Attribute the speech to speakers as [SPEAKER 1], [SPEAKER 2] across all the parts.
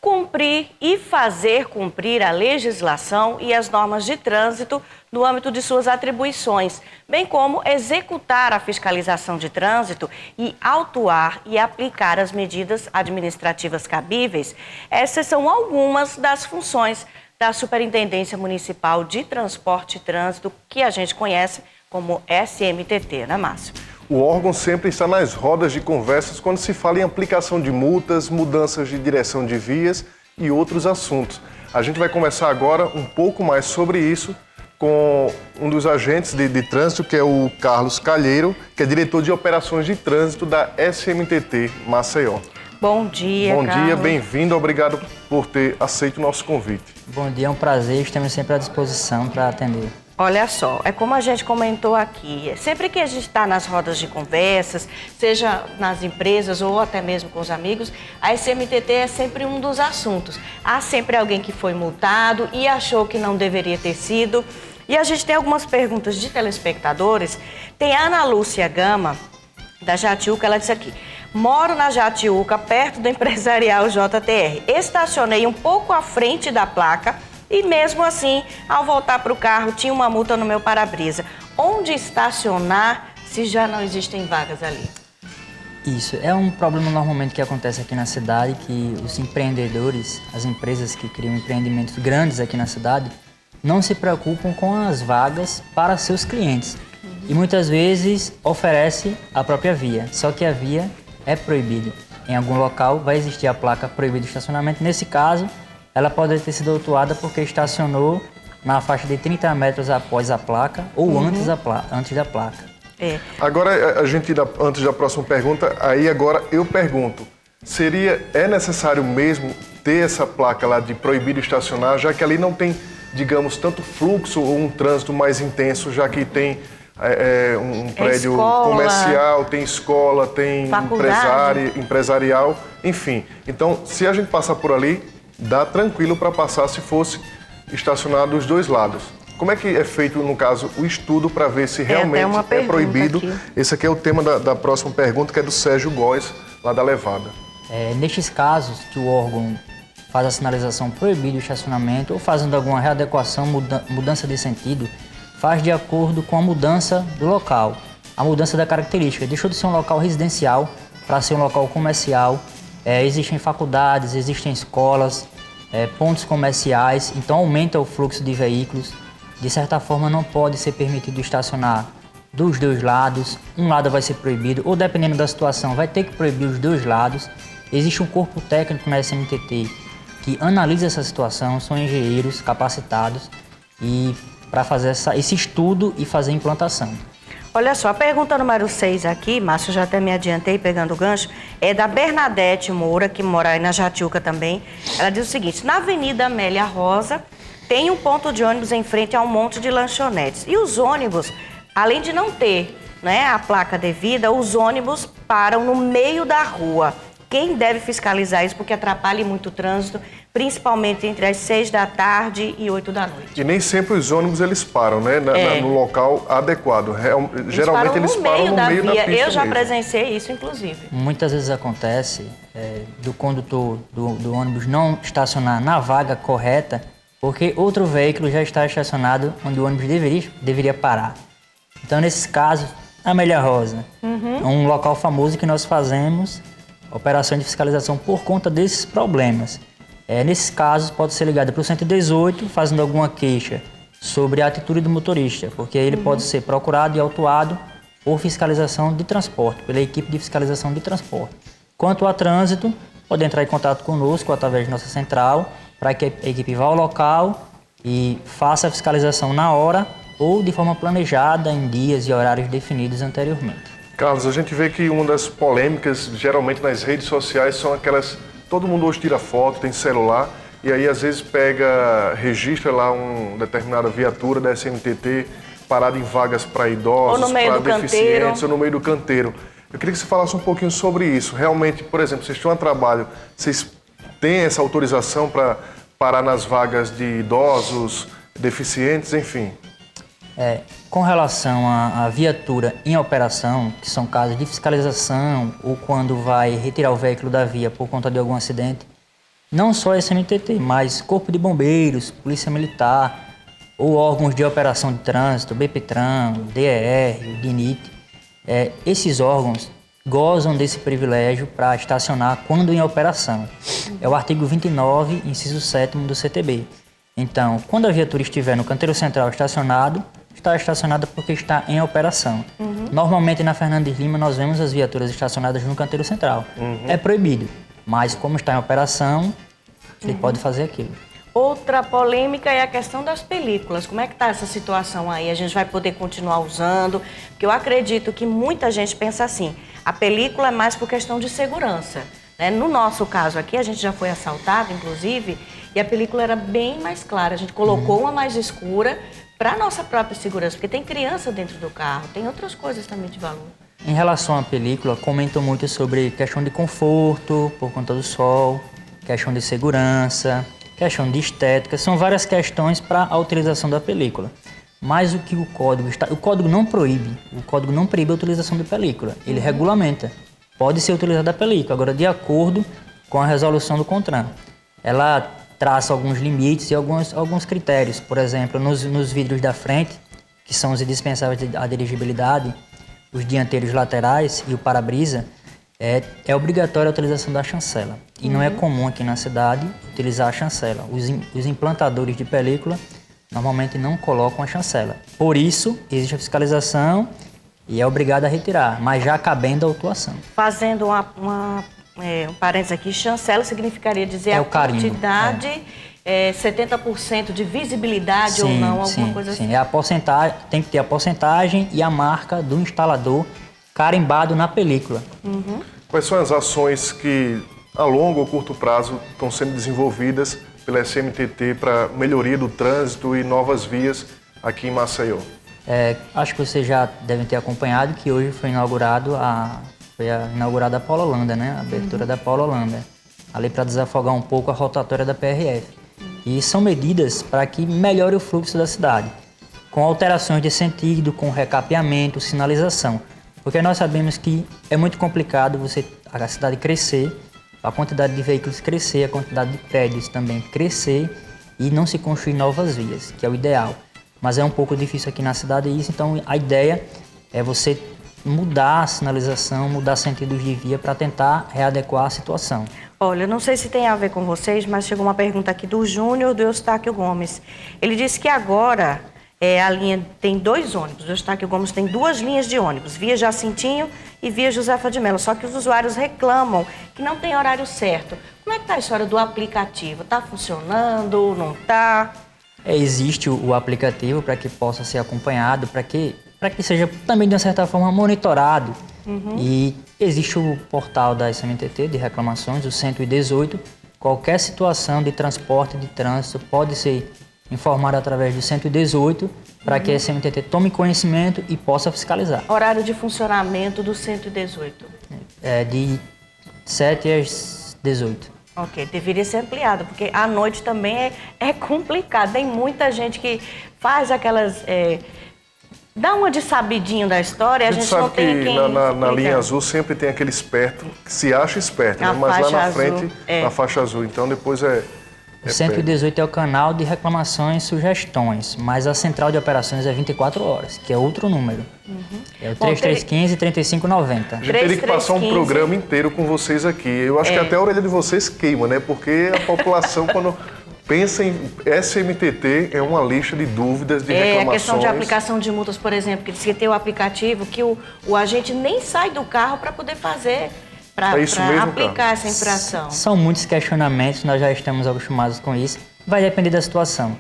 [SPEAKER 1] cumprir e fazer cumprir a legislação e as normas de trânsito no âmbito de suas atribuições, bem como executar a fiscalização de trânsito e autuar e aplicar as medidas administrativas cabíveis. Essas são algumas das funções da Superintendência Municipal de Transporte e Trânsito, que a gente conhece como SMTT, né, Márcio?
[SPEAKER 2] O órgão sempre está nas rodas de conversas quando se fala em aplicação de multas, mudanças de direção de vias e outros assuntos. A gente vai conversar agora um pouco mais sobre isso com um dos agentes de trânsito, que é o Carlos Calheiro, que é diretor de operações de trânsito da SMTT Maceió.
[SPEAKER 1] Bom dia,
[SPEAKER 2] Bom
[SPEAKER 1] Carlos.
[SPEAKER 2] dia, bem-vindo, obrigado por ter aceito o nosso convite.
[SPEAKER 3] Bom dia, é um prazer, estamos sempre à disposição para atender.
[SPEAKER 1] Olha só, é como a gente comentou aqui, sempre que a gente está nas rodas de conversas, seja nas empresas ou até mesmo com os amigos, a SMTT é sempre um dos assuntos. Há sempre alguém que foi multado e achou que não deveria ter sido. E a gente tem algumas perguntas de telespectadores. Tem a Ana Lúcia Gama, da Jatiuca, ela disse aqui: moro na Jatiuca, perto do empresarial JTR. Estacionei um pouco à frente da placa e mesmo assim, ao voltar para o carro, tinha uma multa no meu para-brisa. Onde estacionar se já não existem vagas ali?
[SPEAKER 3] Isso, é um problema normalmente que acontece aqui na cidade, que os empreendedores, as empresas que criam empreendimentos grandes aqui na cidade, não se preocupam com as vagas para seus clientes. E muitas vezes oferece a própria via, só que a via é proibida. Em algum local vai existir a placa proibido estacionamento. Nesse caso, ela pode ter sido autuada porque estacionou na faixa de 30 metros após a placa ou antes da placa.
[SPEAKER 2] É. Agora, antes da próxima pergunta, agora eu pergunto, é necessário mesmo ter essa placa lá de proibido estacionar, já que ali não tem, digamos, tanto fluxo ou um trânsito mais intenso, já que tem um prédio comercial, tem escola, tem empresarial, enfim. Então, se a gente passar por ali, dá tranquilo para passar se fosse estacionar dos dois lados. Como é que é feito, no caso, o estudo para ver se realmente é proibido? Aqui. Esse aqui é o tema da próxima pergunta, que é do Sérgio Góes, lá da Levada.
[SPEAKER 3] Nestes casos que o órgão faz a sinalização proibido o estacionamento ou fazendo alguma readequação, mudança de sentido, faz de acordo com a mudança do local, a mudança da característica. Deixou de ser um local residencial para ser um local comercial. Existem faculdades, existem escolas, pontos comerciais, então aumenta o fluxo de veículos. De certa forma, não pode ser permitido estacionar dos dois lados. Um lado vai ser proibido, ou dependendo da situação, vai ter que proibir os dois lados. Existe um corpo técnico na SMTT que analisa essa situação, são engenheiros capacitados e para fazer esse estudo e fazer a implantação.
[SPEAKER 1] Olha só, a pergunta número 6 aqui, Márcio, já até me adiantei pegando o gancho, é da Bernadette Moura, que mora aí na Jatiuca também. Ela diz o seguinte: na Avenida Amélia Rosa tem um ponto de ônibus em frente a um monte de lanchonetes. E os ônibus, além de não ter, né, a placa devida, os ônibus param no meio da rua. Quem deve fiscalizar isso? Porque atrapalha muito o trânsito, principalmente entre as 6 da tarde e 8 da noite.
[SPEAKER 2] E nem sempre os ônibus eles param, né? No local adequado. Geralmente eles param no meio da pista.
[SPEAKER 1] Eu já
[SPEAKER 2] mesmo.
[SPEAKER 1] presenciei isso, inclusive.
[SPEAKER 3] Muitas vezes acontece do condutor do ônibus não estacionar na vaga correta, porque outro veículo já está estacionado onde o ônibus deveria parar. Então, nesses casos, a Amélia Rosa é um local famoso que nós fazemos operação de fiscalização por conta desses problemas. Nesses casos, pode ser ligado para o 118, fazendo alguma queixa sobre a atitude do motorista, porque ele pode ser procurado e autuado por fiscalização de transporte, pela equipe de fiscalização de transporte. Quanto a trânsito, pode entrar em contato conosco através da nossa central, para que a equipe vá ao local e faça a fiscalização na hora ou de forma planejada em dias e horários definidos anteriormente.
[SPEAKER 2] Carlos, a gente vê que uma das polêmicas, geralmente nas redes sociais, são aquelas... Todo mundo hoje tira foto, tem celular, e aí às vezes registra lá uma determinada viatura da SMTT parada em vagas para idosos, para deficientes, ou no meio do canteiro. Eu queria que você falasse um pouquinho sobre isso. Realmente, por exemplo, vocês estão a trabalho, vocês têm essa autorização para parar nas vagas de idosos, deficientes, enfim?
[SPEAKER 3] Com relação à viatura em operação, que são casos de fiscalização ou quando vai retirar o veículo da via por conta de algum acidente, não só a SMTT, mas Corpo de Bombeiros, Polícia Militar, ou órgãos de operação de trânsito, BPTran, DER, o DINIT. Esses órgãos gozam desse privilégio para estacionar quando em operação. É o artigo 29, inciso 7º do CTB. Então, quando a viatura estiver no canteiro central estacionado, está estacionada porque está em operação. Normalmente na Fernandes Lima nós vemos as viaturas estacionadas no canteiro central. É proibido, mas como está em operação, ele pode fazer aquilo.
[SPEAKER 1] Outra polêmica é a questão das películas. Como é que está essa situação aí? A gente vai poder continuar usando? Porque eu acredito que muita gente pensa assim, a película é mais por questão de segurança, né? No nosso caso aqui, a gente já foi assaltado, inclusive, e a película era bem mais clara. A gente colocou uma mais escura para a nossa própria segurança, porque tem criança dentro do carro, tem outras coisas também de valor.
[SPEAKER 3] Em relação à película, comentam muito sobre questão de conforto, por conta do sol, questão de segurança, questão de estética, são várias questões para a utilização da película. Mas o que o código está... O código não proíbe a utilização de película, ele regulamenta. Pode ser utilizada a película, agora de acordo com a resolução do CONTRAN. Ela traça alguns limites e alguns critérios. Por exemplo, nos vidros da frente, que são os indispensáveis à dirigibilidade, os dianteiros laterais e o para-brisa, é obrigatória a utilização da chancela. E não é comum aqui na cidade utilizar a chancela. Os implantadores de película normalmente não colocam a chancela. Por isso, existe a fiscalização e é obrigado a retirar, mas já cabendo a autuação.
[SPEAKER 1] Fazendo um parênteses aqui, chancela significaria dizer a quantidade, 70% de visibilidade ou não, alguma coisa assim?
[SPEAKER 3] Sim, a porcentagem, tem que ter a porcentagem e a marca do instalador carimbado na película.
[SPEAKER 2] Quais são as ações que, a longo ou curto prazo, estão sendo desenvolvidas pela SMTT para melhoria do trânsito e novas vias aqui em Maceió?
[SPEAKER 3] Acho que vocês já devem ter acompanhado que hoje foi inaugurada a Paula Holanda, né? A abertura da Paula Holanda, ali para desafogar um pouco a rotatória da PRF. E são medidas para que melhore o fluxo da cidade, com alterações de sentido, com recapeamento, sinalização. Porque nós sabemos que é muito complicado a cidade crescer, a quantidade de veículos crescer, a quantidade de prédios também crescer e não se construir novas vias, que é o ideal. Mas é um pouco difícil aqui na cidade isso, então a ideia é você mudar a sinalização, mudar sentidos de via para tentar readequar a situação.
[SPEAKER 1] Olha, não sei se tem a ver com vocês, mas chegou uma pergunta aqui do Júnior do Eustáquio Gomes. Ele disse que agora a linha tem 2 ônibus, o Eustáquio Gomes tem 2 linhas de ônibus, via Jacintinho e via Josefa de Mello, só que os usuários reclamam que não tem horário certo. Como é que está a história do aplicativo? Está funcionando, não está?
[SPEAKER 3] Existe o aplicativo para que possa ser acompanhado, para que seja também de uma certa forma monitorado. E existe o portal da SMTT de reclamações, o 118. Qualquer situação de transporte, de trânsito pode ser informada através do 118 para que a SMTT tome conhecimento e possa fiscalizar.
[SPEAKER 1] Horário de funcionamento do 118?
[SPEAKER 3] De 7 às 18.
[SPEAKER 1] Ok, deveria ser ampliado, porque à noite também é complicado. Tem muita gente que faz aquelas... dá uma de sabidinho da história, a gente não tem quem...
[SPEAKER 2] Na linha azul sempre tem aquele esperto, que se acha esperto, né? Mas lá na frente, na faixa azul. Então depois
[SPEAKER 3] o 118 é o canal de reclamações e sugestões, mas a central de operações é 24 horas, que é outro número. É o 3315 e 3590.
[SPEAKER 2] A gente teria que passar um programa inteiro com vocês aqui. Eu acho que até a orelha de vocês queima, né? Porque a população, quando pensa em SMTT, é uma lista de dúvidas, de reclamações.
[SPEAKER 1] A questão de aplicação de multas, por exemplo, que diz que tem o aplicativo que o agente nem sai do carro para poder fazer... para aplicar essa infração.
[SPEAKER 3] São muitos questionamentos, nós já estamos acostumados com isso. Vai depender da situação.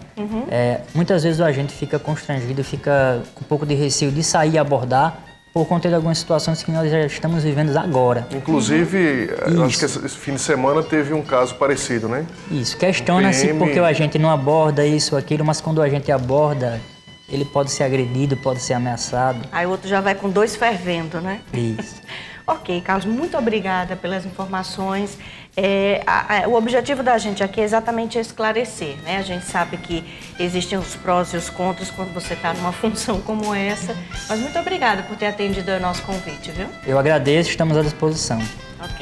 [SPEAKER 3] Muitas vezes o agente fica constrangido, fica com um pouco de receio de sair e abordar por conta de algumas situações que nós já estamos vivendo agora.
[SPEAKER 2] Inclusive, eu acho que esse fim de semana teve um caso parecido, né?
[SPEAKER 3] Isso, questiona-se porque o agente não aborda isso, aquilo, mas quando o agente aborda, ele pode ser agredido, pode ser ameaçado.
[SPEAKER 1] Aí o outro já vai com 2 fervendo, né?
[SPEAKER 3] Isso.
[SPEAKER 1] Ok, Carlos, muito obrigada pelas informações. O objetivo da gente aqui é exatamente esclarecer, né? A gente sabe que existem os prós e os contras quando você está numa função como essa, mas muito obrigada por ter atendido ao nosso convite, viu?
[SPEAKER 3] Eu agradeço, estamos à disposição.
[SPEAKER 1] Ok.